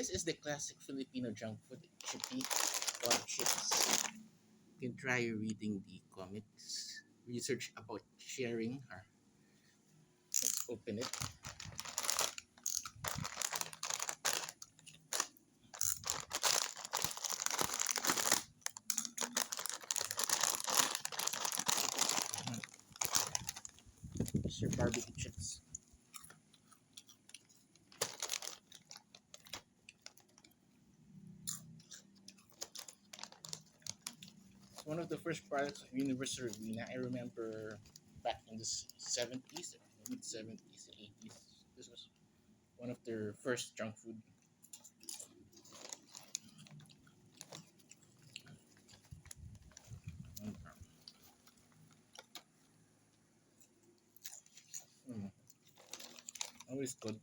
This is the classic Filipino junk food, chippy or chips. You can try reading the comics, research about sharing. Let's open it. Here's your barbecue chips. It's one of the first products of Universal Arena. I remember back in the 70s, mid 70s and 80s. This was one of their first junk food. Mm, always good.